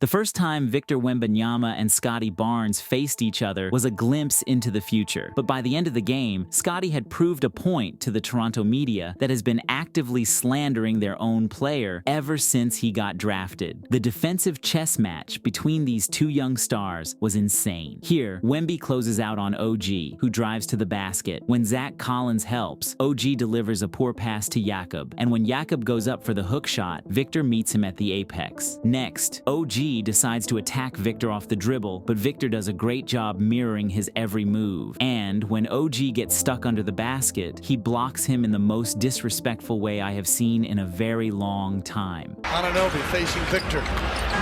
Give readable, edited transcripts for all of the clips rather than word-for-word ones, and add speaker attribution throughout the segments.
Speaker 1: The first time Victor Wembanyama and Scottie Barnes faced each other was a glimpse into the future. But by the end of the game, Scottie had proved a point to the Toronto media that has been actively slandering their own player ever since he got drafted. The defensive chess match between these two young stars was insane. Here, Wemby closes out on OG, who drives to the basket. When Zach Collins helps, OG delivers a poor pass to Jakob, and when Jakob goes up for the hook shot, Victor meets him at the apex. Next, OG decides to attack Victor off the dribble, but Victor does a great job mirroring his every move. And when OG gets stuck under the basket, he blocks him in the most disrespectful way I have seen in a very long time.
Speaker 2: Anunoby facing Victor.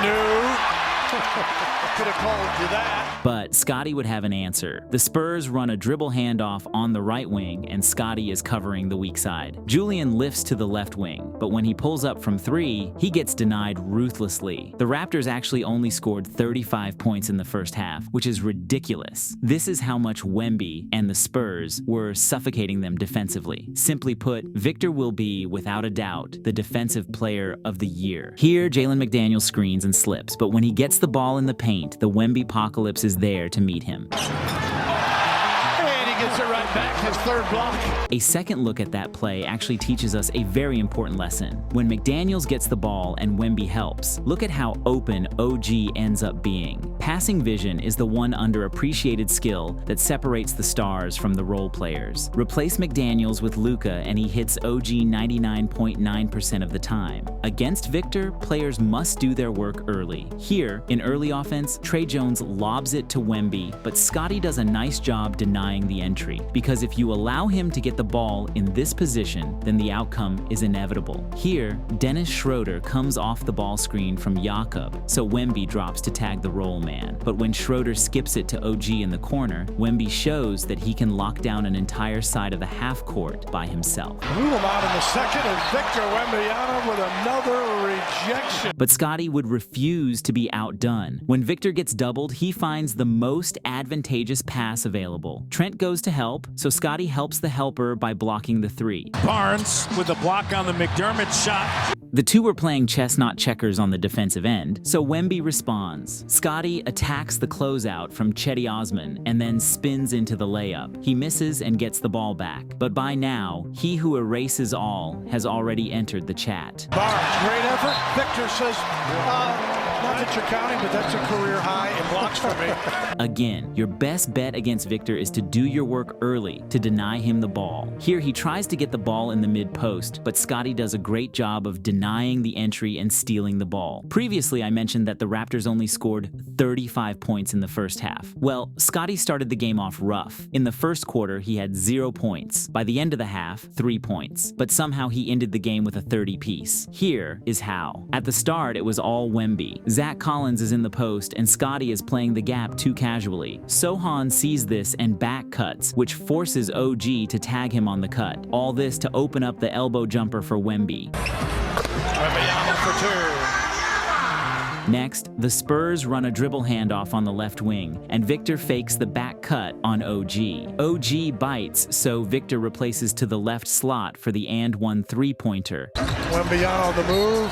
Speaker 2: No. Could have called you that.
Speaker 1: But Scottie would have an answer. The Spurs run a dribble handoff on the right wing, and Scottie is covering the weak side. Julian lifts to the left wing, but when he pulls up from three, he gets denied ruthlessly. The Raptors actually only scored 35 points in the first half, which is ridiculous. This is how much Wemby and the Spurs were suffocating them defensively. Simply put, Victor will be, without a doubt, the defensive player of the year. Here, Jalen McDaniels screens and slips, but when he gets the ball in the paint, the Wemby-pocalypse is there to meet him.
Speaker 2: And he gets it right back, his third block.
Speaker 1: A second look at that play actually teaches us a very important lesson. When McDaniels gets the ball and Wemby helps, look at how open OG ends up being. Passing vision is the one underappreciated skill that separates the stars from the role players. Replace McDaniels with Luka and he hits OG 99.9% of the time. Against Victor, players must do their work early. Here, in early offense, Trey Jones lobs it to Wemby, but Scottie does a nice job denying the entry, because if you allow him to get the ball in this position, then the outcome is inevitable. Here, Dennis Schroeder comes off the ball screen from Jakob, so Wemby drops to tag the roll man. But when Schroeder skips it to OG in the corner, Wemby shows that he can lock down an entire side of the half court by himself.
Speaker 2: Rule him out in the second, and Victor Wembanyama with another rejection.
Speaker 1: But Scottie would refuse to be outdone. When Victor gets doubled, he finds the most advantageous pass available. Trent goes to help, so Scottie helps the helper by blocking the three.
Speaker 3: Barnes with a block on the McDermott shot.
Speaker 1: The two were playing chess not checkers on the defensive end, so Wemby responds. Scottie attacks the closeout from Cedi Osman and then spins into the layup. He misses and gets the ball back, but by now, he who erases all has already entered the chat.
Speaker 2: Barnes, great effort. Victor says, not that you're counting, but that's a career high in blocks for me.
Speaker 1: Again, your best bet against Victor is to do your work early, to deny him the ball. Here he tries to get the ball in the mid-post, but Scottie does a great job of denying the entry and stealing the ball. Previously, I mentioned that the Raptors only scored 35 points in the first half. Well, Scottie started the game off rough. In the first quarter, he had 0 points. By the end of the half, 3 points. But somehow he ended the game with a 30-piece. Here is how. At the start, it was all Wemby. Zach Collins is in the post, and Scottie is playing the gap too casually. Sohan sees this and back cuts, which forces OG to tag him on the cut. All this to open up the elbow jumper for Wemby.
Speaker 2: Wembanyama for two.
Speaker 1: Next, the Spurs run a dribble handoff on the left wing, and Victor fakes the back cut on OG. OG bites, so Victor replaces to the left slot for the and one three-pointer.
Speaker 2: Wembanyama on the move.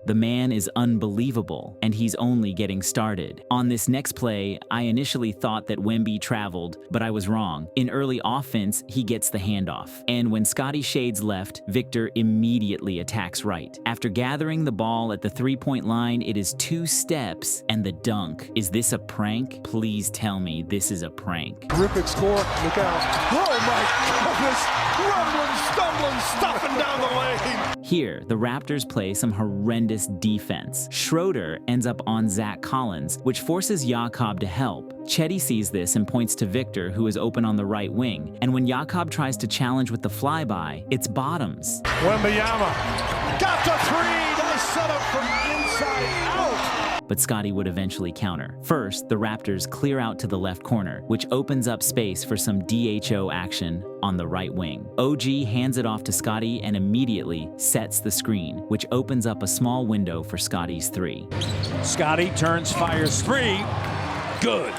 Speaker 1: The man is unbelievable, and he's only getting started. On this next play, I initially thought that Wemby traveled, but I was wrong. In early offense, he gets the handoff. And when Scottie shades left, Victor immediately attacks right. After gathering the ball at the three-point line, it is 2 steps and the dunk. Is this a prank? Please tell me this is a prank.
Speaker 2: Terrific score. Look out. Oh my goodness. Rumbling, stumbling, stuffing down the lane.
Speaker 1: Here, the Raptors play some horrendous defense. Schroeder ends up on Zach Collins, which forces Jakob to help. Cedi sees this and points to Victor, who is open on the right wing. And when Jakob tries to challenge with the flyby, it's bottoms.
Speaker 2: Wembanyama got the three. Nice setup from inside out.
Speaker 1: But Scottie would eventually counter. First, the Raptors clear out to the left corner, which opens up space for some DHO action on the right wing. OG hands it off to Scottie and immediately sets the screen, which opens up a small window for Scottie's three.
Speaker 3: Scottie turns, fires three. Good.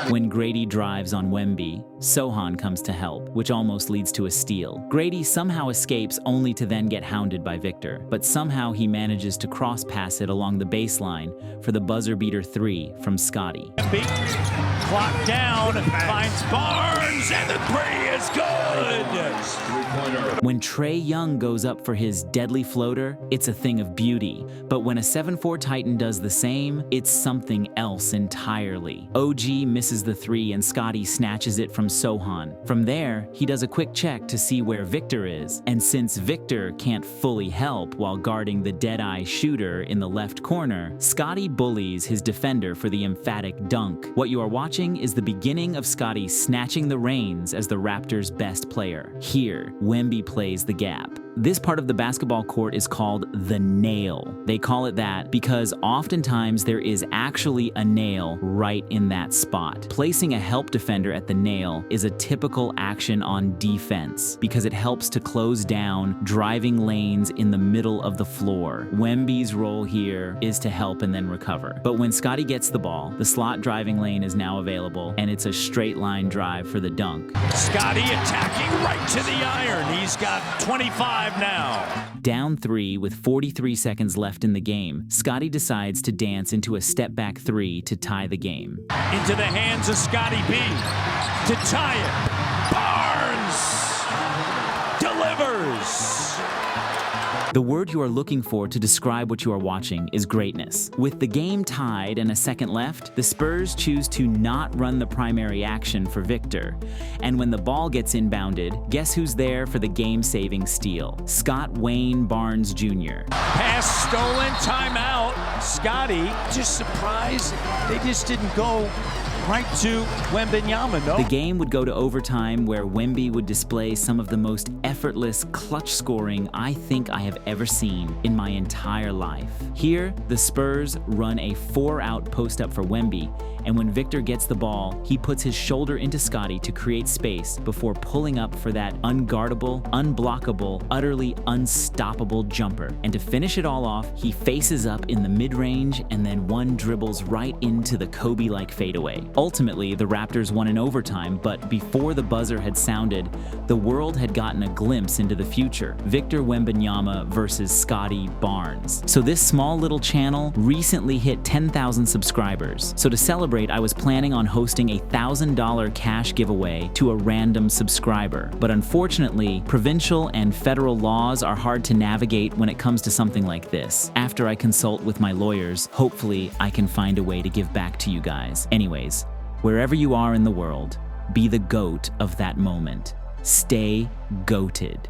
Speaker 1: When Grady drives on Wemby, Sochan comes to help, which almost leads to a steal. Grady somehow escapes only to then get hounded by Victor, but somehow he manages to cross-pass it along the baseline for the buzzer-beater 3 from Scottie.
Speaker 3: Clock down, finds Barnes, and the 3 is good!
Speaker 1: When Trae Young goes up for his deadly floater, it's a thing of beauty. But when a 7'4" Titan does the same, it's something else entirely. OG misses the 3 and Scottie snatches it from Sochan. From there, he does a quick check to see where Victor is, and since Victor can't fully help while guarding the dead-eye shooter in the left corner, Scottie bullies his defender for the emphatic dunk. What you are watching is the beginning of Scottie snatching the reins as the Raptors' best player. Here, Wemby plays the gap. This part of the basketball court is called the nail. They call it that because oftentimes there is actually a nail right in that spot. Placing a help defender at the nail is a typical action on defense because it helps to close down driving lanes in the middle of the floor. Wemby's role here is to help and then recover. But when Scottie gets the ball, the slot driving lane is now available and it's a straight line drive for the dunk.
Speaker 3: Scottie attacking right to the iron. He's got 25 now.
Speaker 1: Down 3 with 43 seconds left in the game, Scottie decides to dance into a step-back 3 to tie the game.
Speaker 3: Into the hands of Scottie B to tie it. Barnes delivers.
Speaker 1: The word you are looking for to describe what you are watching is greatness. With the game tied and a second left, the Spurs choose to not run the primary action for Victor. And when the ball gets inbounded, guess who's there for the game-saving steal? Scott Wayne Barnes Jr.
Speaker 3: Pass stolen, timeout. Scottie, just surprised they just didn't go right to Wembanyama, no?
Speaker 1: The game would go to overtime where Wemby would display some of the most effortless clutch scoring I think I have ever seen in my entire life. Here, the Spurs run a 4-out post-up for Wemby, and when Victor gets the ball, he puts his shoulder into Scottie to create space before pulling up for that unguardable, unblockable, utterly unstoppable jumper. And to finish it all off, he faces up in the mid-range and then one dribbles right into the Kobe-like fadeaway. Ultimately, the Raptors won in overtime, but before the buzzer had sounded, the world had gotten a glimpse into the future. Victor Wembanyama versus Scottie Barnes. So this small little channel recently hit 10,000 subscribers. So to celebrate, I was planning on hosting a $1,000 cash giveaway to a random subscriber. But unfortunately, provincial and federal laws are hard to navigate when it comes to something like this. After I consult with my lawyers, hopefully I can find a way to give back to you guys. Anyways, wherever you are in the world, be the GOAT of that moment. Stay GOATed.